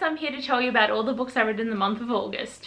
I'm here to tell you about all the books I read in the month of August.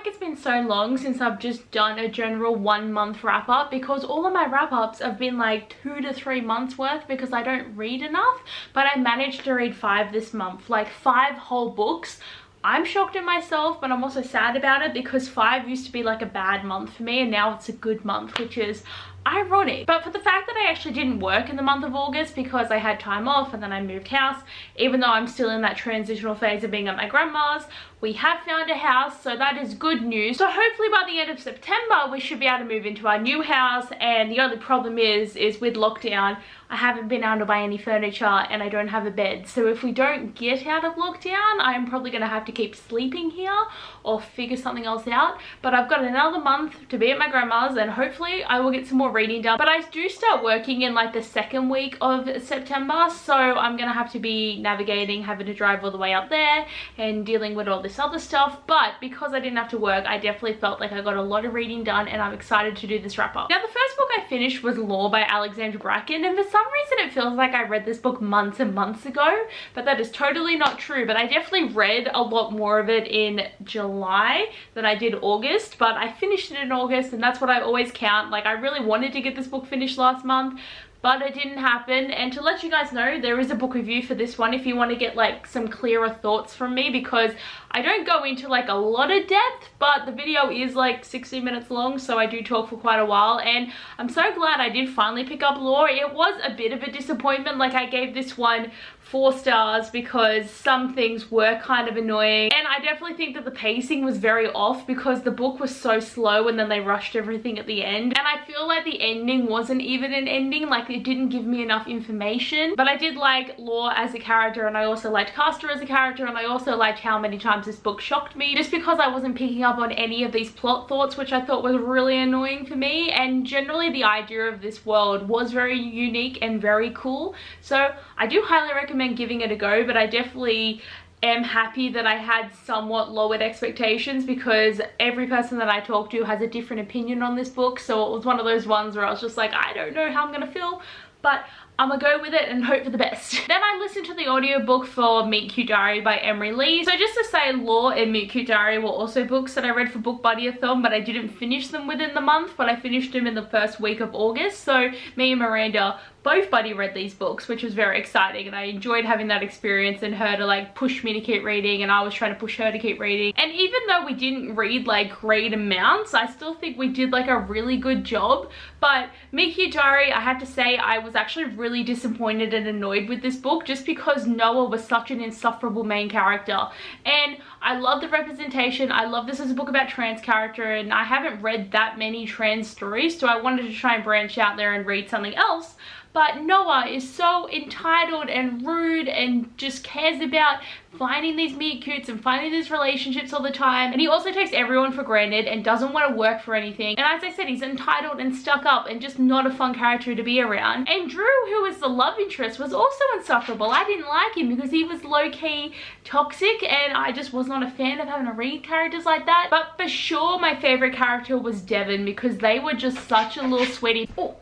It's been so long since I've just done a general 1 month wrap up, because all of my wrap ups have been like 2 to 3 months worth because I don't read enough. But I managed to read 5 this month, like 5 whole books. I'm shocked at myself, but I'm also sad about it because 5 used to be like a bad month for me and now it's a good month, which is ironic. But for the fact that I actually didn't work in the month of August because I had time off and then I moved house, even though I'm still in that transitional phase of being at my grandma's, we have found a house, so that is good news. So hopefully by the end of September we should be able to move into our new house. And the only problem is with lockdown, I haven't been able to buy any furniture and I don't have a bed. So if we don't get out of lockdown, I'm probably going to have to keep sleeping here or figure something else out. But I've got another month to be at my grandma's and hopefully I will get some more reading done. But I do start working in like the 2nd week of September, so I'm going to have to be navigating, having to drive all the way up there and dealing with all this other stuff. But because I didn't have to work, I definitely felt like I got a lot of reading done and I'm excited to do this wrap up. Now the first book I finished was Law by Alexandra Bracken, and for some reason it feels like I read this book months and months ago, but that is totally not true. But I definitely read a lot more of it in July than I did August, but I finished it in August and that's what I always count. Like I really wanted to get this book finished last month, but it didn't happen. And to let you guys know, there is a book review for this one if you want to get like some clearer thoughts from me, because I don't go into like a lot of depth, but the video is like 60 minutes long, so I do talk for quite a while. And I'm so glad I did finally pick up Law. It was a bit of a disappointment. Like I gave this one 4 stars because some things were kind of annoying, and I definitely think that the pacing was very off because the book was so slow and then they rushed everything at the end. And I feel like the ending wasn't even an ending, like it didn't give me enough information. But I did like Law as a character, and I also liked Castor as a character, and I also liked how many times this book shocked me just because I wasn't picking up on any of these plot thoughts, which I thought was really annoying for me. And generally the idea of this world was very unique and very cool, so I do highly recommend giving it a go. But I definitely am happy that I had somewhat lowered expectations because every person that I talk to has a different opinion on this book. So it was one of those ones where I was just like, I don't know how I'm gonna feel, but I'm gonna go with it and hope for the best. Then I listened to the audiobook for Meet Cute Diary by Emery Lee. So just to say, Law and Meet Cute Diary were also books that I read for Book Buddy-a-thon, but I didn't finish them within the month, but I finished them in the first week of August. So me and Miranda both buddy read these books, which was very exciting, and I enjoyed having that experience and her to like push me to keep reading and I was trying to push her to keep reading. And even though we didn't read like great amounts, I still think we did like a really good job. But Meet Cute Diary, I have to say I was actually really disappointed and annoyed with this book just because Noah was such an insufferable main character. And I love the representation. I love this as a book about trans character, and I haven't read that many trans stories, so I wanted to try and branch out there and read something else. But Noah is so entitled and rude and just cares about finding these meet cutes and finding these relationships all the time. And he also takes everyone for granted and doesn't want to work for anything. And as I said, he's entitled and stuck up and just not a fun character to be around. And Drew, who is the love interest, was also insufferable. I didn't like him because he was low-key toxic, and I just was not a fan of having to read characters like that. But for sure my favorite character was Devon, because they were just such a little sweetie. Oh.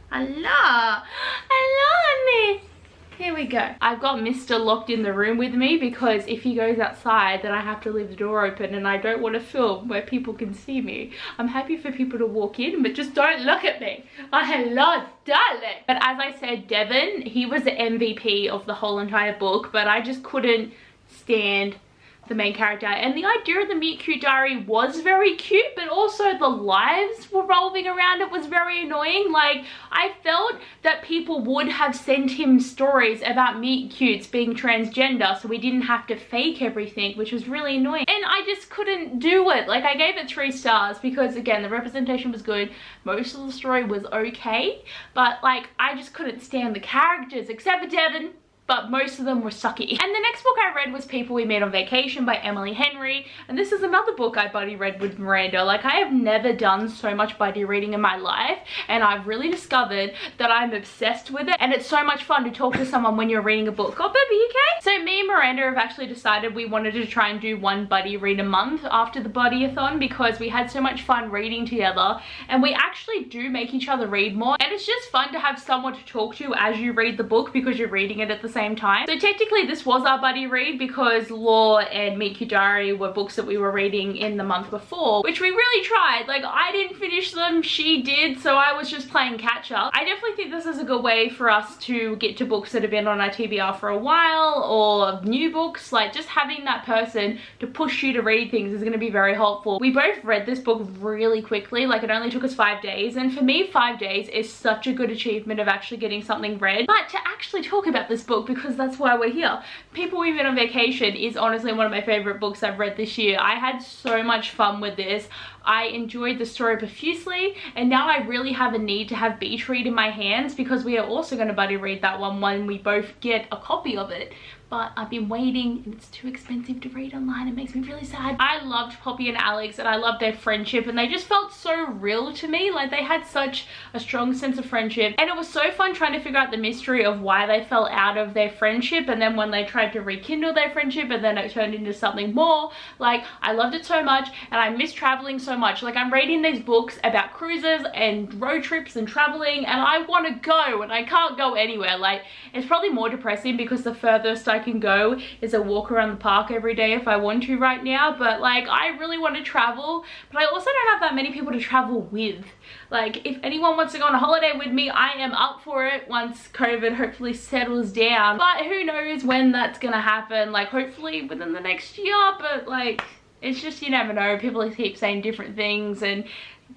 Hello, honey. Here we go. I've got Mr. locked in the room with me because if he goes outside then I have to leave the door open, and I don't want to film where people can see me. I'm happy for people to walk in, but just don't look at me. Oh, hello, darling. But as I said, Devon, he was the MVP of the whole entire book, but I just couldn't stand the main character. And the idea of the Meet Cute Diary was very cute, but also the lives revolving around it was very annoying. Like, I felt that people would have sent him stories about meet cutes being transgender so we didn't have to fake everything, which was really annoying. And I just couldn't do it. Like, I gave it 3 stars because, again, the representation was good. Most of the story was okay, but like, I just couldn't stand the characters except for Devon. but most of them were sucky. And the next book I read was People We Met on Vacation by Emily Henry, and this is another book I buddy read with Miranda. Like, I have never done so much buddy reading in my life, and I've really discovered that I'm obsessed with it, and it's so much fun to talk to someone when you're reading a book. Oh, baby, you okay? So me and Miranda have actually decided we wanted to try and do one buddy read a month after the buddy-a-thon, because we had so much fun reading together, and we actually do make each other read more, and it's just fun to have someone to talk to as you read the book because you're reading it at the same time. So technically this was our buddy read because Law and Meet Your Diary were books that we were reading in the month before, which we really tried. Like, I didn't finish them, she did, so I was just playing catch up. I definitely think this is a good way for us to get to books that have been on our TBR for a while, or new books. Like, just having that person to push you to read things is going to be very helpful. We both read this book really quickly. Like, it only took us 5 days, and for me 5 days is such a good achievement of actually getting something read. But to actually talk about this book, because that's why we're here, People We Met on Vacation is honestly one of my favorite books I've read this year. I had so much fun with this. I enjoyed the story profusely, and now I really have a need to have Beach read in my hands, because we are also going to buddy read that one when we both get a copy of it. But I've been waiting, and it's too expensive to read online. It makes me really sad. I loved Poppy and Alex, and I loved their friendship, and they just felt so real to me. Like, they had such a strong sense of friendship, and it was so fun trying to figure out the mystery of why they fell out of their friendship, and then when they tried to rekindle their friendship, and then it turned into something more. Like, I loved it so much, and I miss traveling so much. Like, I'm reading these books about cruises and road trips and traveling, and I want to go, and I can't go anywhere. Like, it's probably more depressing because the furthest I can go is a walk around the park every day if I want to right now. But like, I really want to travel, but I also don't have that many people to travel with. Like, if anyone wants to go on a holiday with me, I am up for it once COVID hopefully settles down. But who knows when that's gonna happen. Like, hopefully within the next year, but like, it's just, you never know. People keep saying different things, and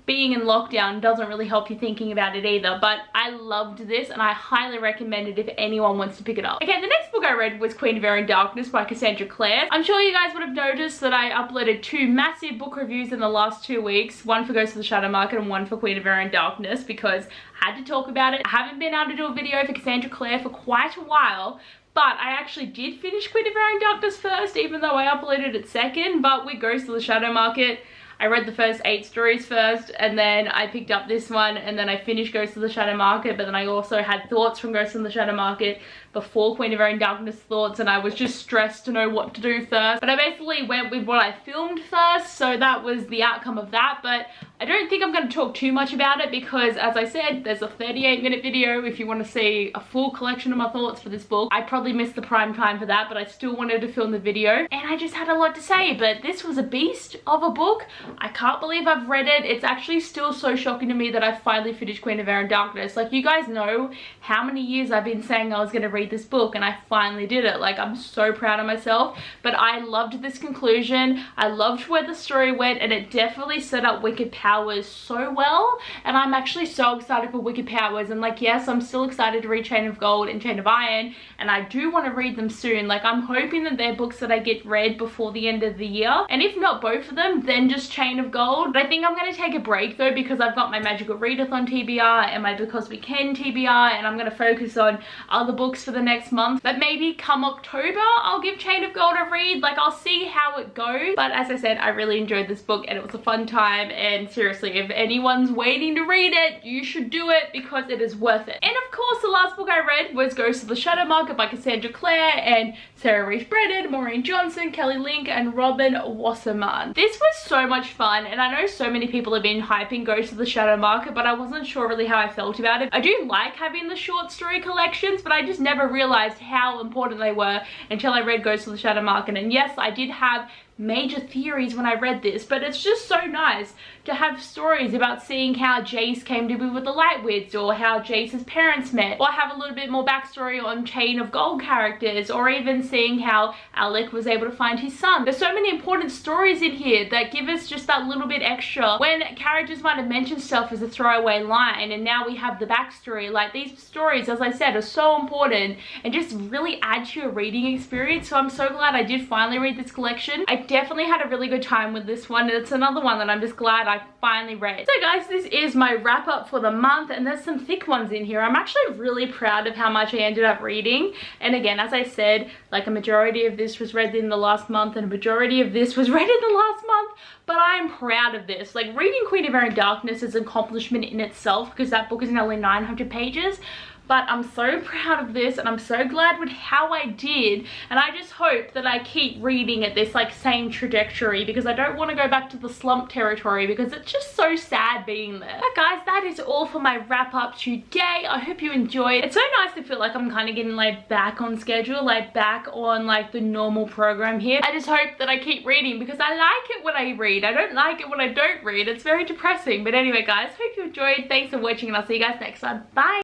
being in lockdown doesn't really help you thinking about it either. But I loved this, and I highly recommend it if anyone wants to pick it up. Okay, the next book I read was Queen of Air and Darkness by Cassandra Clare. I'm sure you guys would have noticed that I uploaded 2 massive book reviews in the last 2 weeks, one for Ghost of the Shadow Market and one for Queen of Air and Darkness, because I had to talk about it. I haven't been able to do a video for Cassandra Clare for quite a while, but I actually did finish Queen of Air and Darkness first, even though I uploaded it second. But with Ghost of the Shadow Market, I read the first 8 stories first, and then I picked up this one, and then I finished Ghost of the Shadow Market, but then I also had thoughts from Ghost of the Shadow Market before Queen of Air and Darkness thoughts, and I was just stressed to know what to do first. But I basically went with what I filmed first, so that was the outcome of that. But I don't think I'm going to talk too much about it, because as I said, there's a 38-minute video if you want to see a full collection of my thoughts for this book. I probably missed the prime time for that, but I still wanted to film the video, and I just had a lot to say. But this was a beast of a book. I can't believe I've read it. It's actually still so shocking to me that I finally finished Queen of Air and Darkness. Like, you guys know how many years I've been saying I was going to read this book, and I finally did it. Like, I'm so proud of myself. But I loved this conclusion. I loved where the story went, and it definitely set up Wicked Powers so well. And I'm actually so excited for Wicked Powers. And like, yes, I'm still excited to read Chain of Gold and Chain of Iron, and I do want to read them soon. Like, I'm hoping that they're books that I get read before the end of the year, and if not both of them, then just Chain of Gold. But I think I'm going to take a break though, because I've got my Magical Readathon TBR and my Because We Can TBR, and I'm going to focus on other books for the next month. But maybe come October I'll give Chain of Gold a read. Like, I'll see how it goes. But as I said, I really enjoyed this book, and it was a fun time, and seriously, if anyone's waiting to read it, you should do it, because it is worth it. And of course, the last book I read was Ghost of the Shadow Market by Cassandra Clare and Sarah Reese Brennan, Maureen Johnson, Kelly Link, and Robin Wasserman. This was so much fun, and I know so many people have been hyping Ghost of the Shadow Market, but I wasn't sure really how I felt about it. I do like having the short story collections, but I just never realized how important they were until I read Ghost of the Shadow Market. And yes, I did have major theories when I read this, but it's just so nice to have stories about seeing how Jace came to be with the Lightwoods, or how Jace's parents met, or have a little bit more backstory on Chain of Gold characters, or even seeing how Abbeyleec was able to find his son. There's so many important stories in here that give us just that little bit extra when characters might have mentioned stuff as a throwaway line, and now we have the backstory. Like, these stories, as I said, are so important and just really add to your reading experience. So I'm so glad I did finally read this collection. I definitely had a really good time with this one. It's another one that I'm just glad I finally read. So guys, this is my wrap up for the month, and there's some thick ones in here. I'm actually really proud of how much I ended up reading. And again, as I said, like a majority of this was read in the last month and a majority of this was read in the last month, but I'm proud of this. Like, reading Queen of Air and Darkness is an accomplishment in itself because that book is only 900 pages. But I'm so proud of this, and I'm so glad with how I did, and I just hope that I keep reading at this like same trajectory, because I don't want to go back to the slump territory because it's just so sad being there. But guys, that is all for my wrap up today. I hope you enjoyed. It's so nice to feel like I'm kind of getting like back on schedule, like back on like the normal program here. I just hope that I keep reading because I like it when I read. I don't like it when I don't read. It's very depressing. But anyway guys, hope you enjoyed. Thanks for watching, and I'll see you guys next time. Bye.